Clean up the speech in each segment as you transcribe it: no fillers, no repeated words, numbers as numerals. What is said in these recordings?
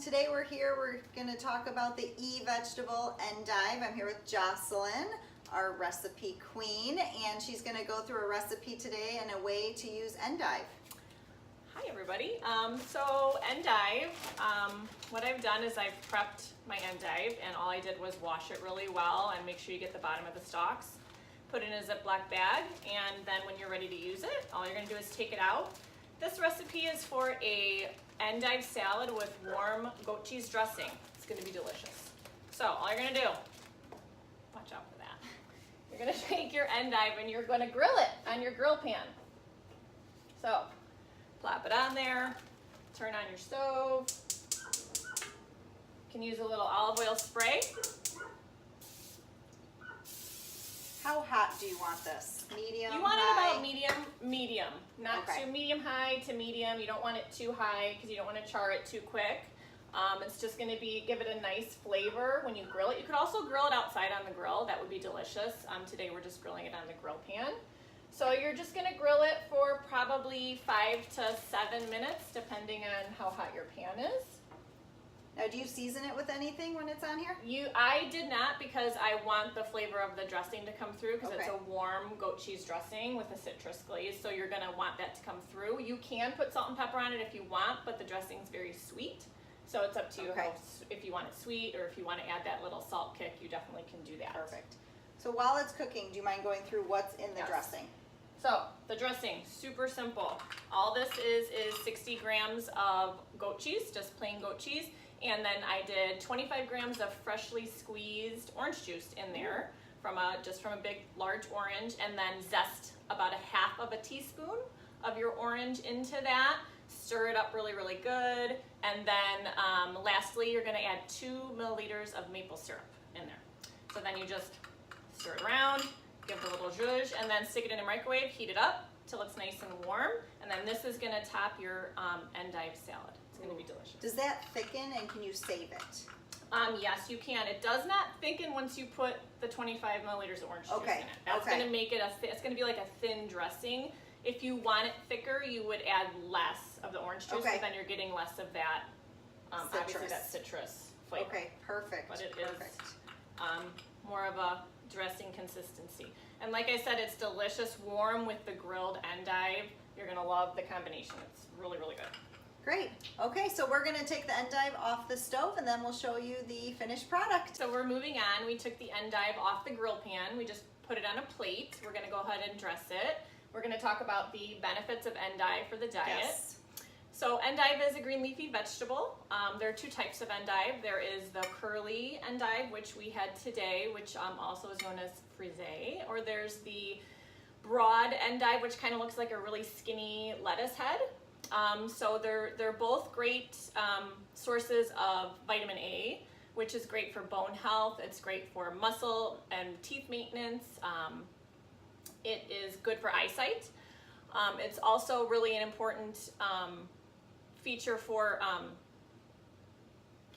Today we're going to talk about the vegetable endive. I'm here with Jocelyn, our recipe queen, and she's going to go through a recipe today and a way to use endive. Hi everybody. So endive, what I've done is I've prepped my endive, and all I did was wash it really well and make sure you get the bottom of the stalks. Put it in a Ziploc bag, and then when you're ready to use it, all you're going to do is take it out. This recipe is for a endive salad with warm goat cheese dressing. It's going to be delicious. So all you're going to do, watch out for that. You're going to take your endive and you're going to grill it on your grill pan. So plop it on there, turn on your stove. You can use a little olive oil spray. How hot do you want this? Medium, You want high? it about medium, not Okay. too medium high to medium. You don't want it too high because you don't want to char it too quick. It's just going to give it a nice flavor when you grill it. You could also grill it outside on the grill. That would be delicious. Today we're just grilling it on the grill pan. So you're just going to grill it for probably 5 to 7 minutes, depending on how hot your pan is. Now, do you season it with anything when it's on here? I did not, because I want the flavor of the dressing to come through, because it's Okay. a warm goat cheese dressing with a citrus glaze, so you're going to want that to come through. You can put salt and pepper on it if you want, but the dressing's very sweet, so it's up to you Okay. if you want it sweet or if you want to add that little salt kick. You definitely can do that. Perfect. So while it's cooking, do you mind going through what's in the Yes. dressing? So the dressing, super simple. All this is 60 grams of goat cheese, just plain goat cheese. And then I did 25 grams of freshly squeezed orange juice in there just from a big, large orange, and then zest about 1/2 of a teaspoon of your orange into that. Stir it up really, really good. And then lastly, you're gonna add 2 milliliters of maple syrup in there. So then you just stir it around, give it a little zhuzh, and then stick it in the microwave, heat it up till it's nice and warm. And then this is gonna top your endive salad. It's gonna be delicious. Does that thicken, and can you save it? Yes, you can. It does not thicken once you put the 25 milliliters of orange juice Okay, in it. That's okay. gonna make it it's gonna be like a thin dressing. If you want it thicker, you would add less of the orange juice, Okay. but then you're getting less of that, obviously Citrus. that citrus flavor. Okay, perfect. But it perfect. is more of a dressing consistency. And like I said, it's delicious warm with the grilled endive. You're gonna love the combination. It's really, really good. Great. Okay, so we're going to take the endive off the stove, and then we'll show you the finished product. So we're moving on. We took the endive off the grill pan. We just put it on a plate. We're gonna go ahead and dress it. We're gonna talk about the benefits of endive for the diet. Yes. So endive is a green leafy vegetable. There are 2 types of endive. There is the curly endive, which we had today, which also is known as frisee, or there's the broad endive, which kind of looks like a really skinny lettuce head. So they're both great sources of vitamin A, which is great for bone health. It's great for muscle and teeth maintenance. It is good for eyesight. It's also really an important feature for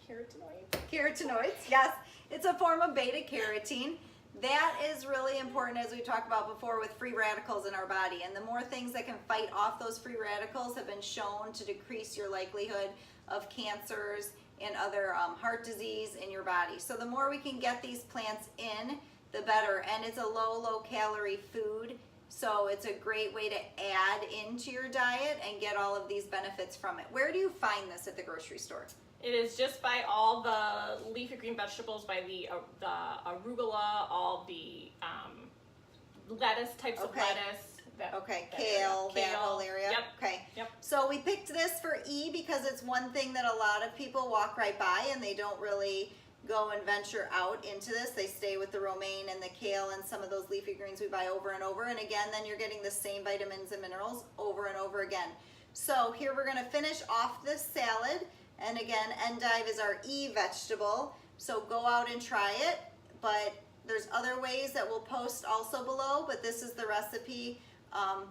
carotenoids. Carotenoids, yes. It's a form of beta carotene. That is really important, as we talked about before, with free radicals in our body. And the more things that can fight off those free radicals have been shown to decrease your likelihood of cancers and other heart disease in your body. So the more we can get these plants in, the better. And it's a low calorie food. So it's a great way to add into your diet and get all of these benefits from it. Where do you find this at the grocery store? It is just by all the leafy green vegetables, by the arugula, all the lettuce types of Okay. lettuce. Okay, that kale, area. that whole area. Yep. Okay. Yep. So we picked this for E because it's one thing that a lot of people walk right by and they don't really go and venture out into this. They stay with the romaine and the kale and some of those leafy greens we buy over and over. And again, then you're getting the same vitamins and minerals over and over again. So here we're gonna finish off this salad. And again, endive is our E vegetable. So go out and try it. But there's other ways that we'll post also below, but this is the recipe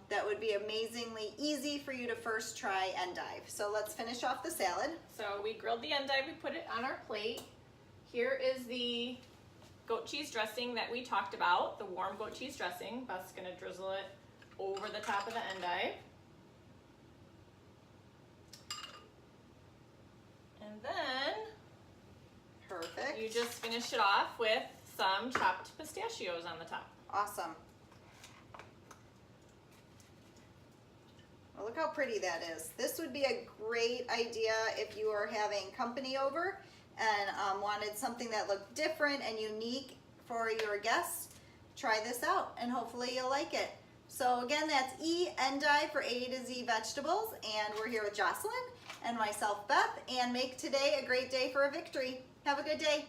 that would be amazingly easy for you to first try endive. So let's finish off the salad. So we grilled the endive, we put it on our plate. Here is the goat cheese dressing that we talked about, the warm goat cheese dressing. Beth's gonna drizzle it over the top of the endive. And then Perfect. you just finish it off with some chopped pistachios on the top. Awesome. Well, look how pretty that is. This would be a great idea if you are having company over and wanted something that looked different and unique for your guests. Try this out and hopefully you'll like it. So again, that's Endive for A to Z Vegetables, and we're here with Jocelyn and myself, Beth, and make today a great day for a victory. Have a good day.